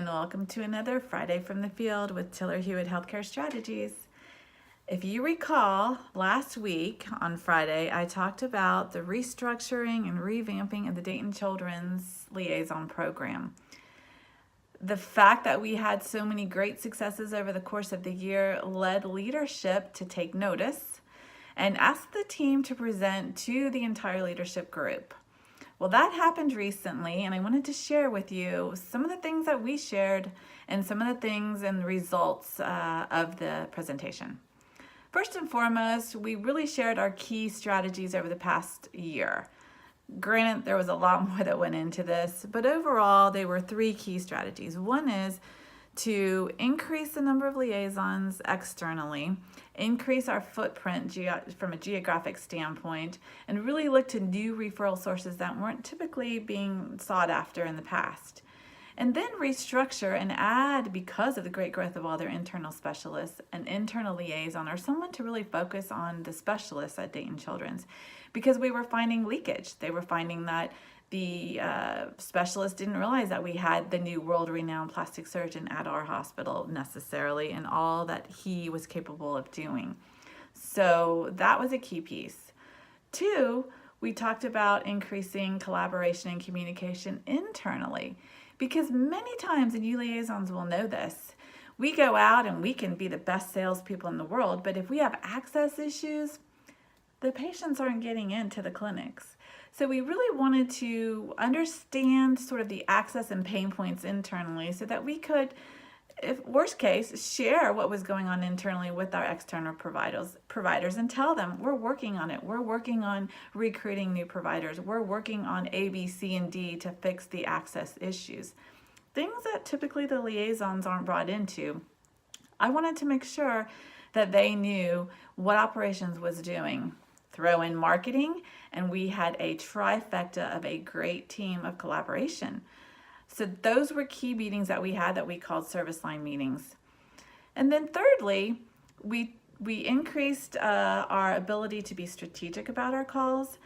and welcome to another Friday from the Field with Tiller-Hewitt Healthcare Strategies. If you recall, last week on Friday, I talked about the restructuring and revamping of the Dayton Children's liaison program. The fact that we had so many great successes over the course of the year led leadership to take notice and ask the team to present to the entire leadership group. Well, that happened recently, and I wanted to share with you some of the things that we shared and some of the things and results of the presentation. First and foremost, we really shared our key strategies over the past year. Granted, there was a lot more that went into this, but overall, they were three key strategies. One is to increase the number of liaisons externally, increase our footprint from a geographic standpoint, and really look to new referral sources that weren't typically being sought after in the past. And then restructure and add, because of the great growth of all their internal specialists, an internal liaison or someone to really focus on the specialists at Dayton Children's, because we were finding leakage. They were finding that the specialist didn't realize that we had the new world-renowned plastic surgeon at our hospital necessarily and all that he was capable of doing. So that was a key piece. Two, we talked about increasing collaboration and communication internally, because many times, and you liaisons will know this, we go out and we can be the best salespeople in the world, but if we have access issues, the patients aren't getting into the clinics. So we really wanted to understand sort of the access and pain points internally so that we could, if worst case, share what was going on internally with our external providers and tell them we're working on it. We're working on recruiting new providers. We're working on A, B, C, and D to fix the access issues. Things that typically the liaisons aren't brought into. I wanted to make sure that they knew what operations was doing. Throw in marketing, and we had a trifecta of a great team of collaboration. So those were key meetings that we had that we called service line meetings. And then thirdly, we increased our ability to be strategic about our calls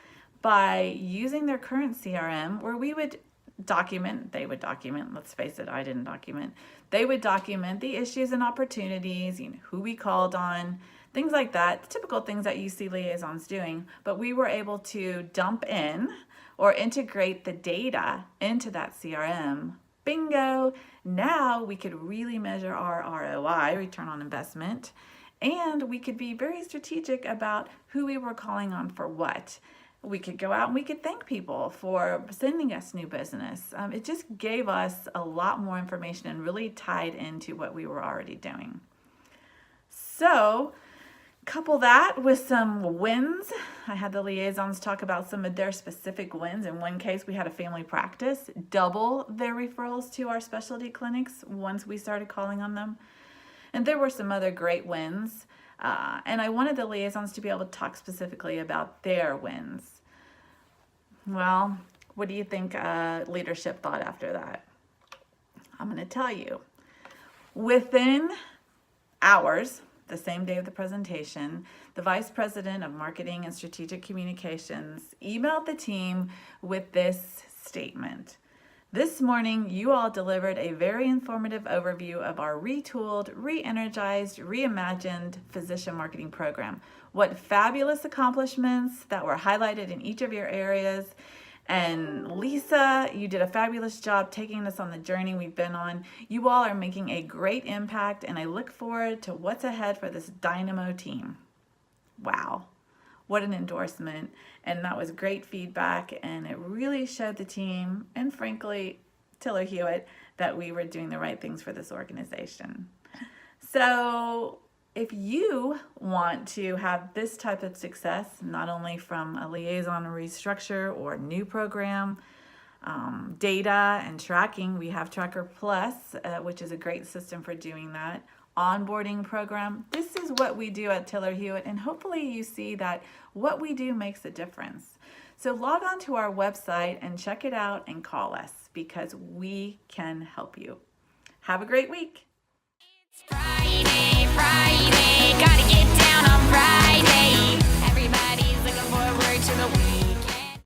by using their current CRM, where we would document, they would document, let's face it, I didn't document. They would document the issues and opportunities, who we called on, things like that, typical things that you see liaisons doing, but we were able to dump in or integrate the data into that CRM. Bingo! Now we could really measure our ROI, return on investment, and we could be very strategic about who we were calling on for what. We could go out and we could thank people for sending us new business. It just gave us a lot more information and really tied into what we were already doing. So, couple that with some wins. I had the liaisons talk about some of their specific wins. In one case, we had a family practice double their referrals to our specialty clinics once we started calling on them. And there were some other great wins. And I wanted the liaisons to be able to talk specifically about their wins. Well, what do you think leadership thought after that? I'm going to tell you. Within hours, the same day of the presentation, the Vice President of Marketing and Strategic Communications emailed the team with this statement. This morning, you all delivered a very informative overview of our retooled, reenergized, reimagined physician marketing program. What fabulous accomplishments that were highlighted in each of your areas. And Lisa, you did a fabulous job taking us on the journey we've been on. You all are making a great impact, and I look forward to what's ahead for this dynamo team. Wow, what an endorsement. And that was great feedback, and it really showed the team, and frankly, Tiller-Hewitt, that we were doing the right things for this organization. So if you want to have this type of success, not only from a liaison restructure or new program, data and tracking, we have Tracker Plus, which is a great system for doing that. Onboarding program. This is what we do at Tiller-Hewitt, and hopefully you see that what we do makes a difference. So log on to our website and check it out and call us, because we can help you. Have a great week. It's Friday, gotta get down on Friday.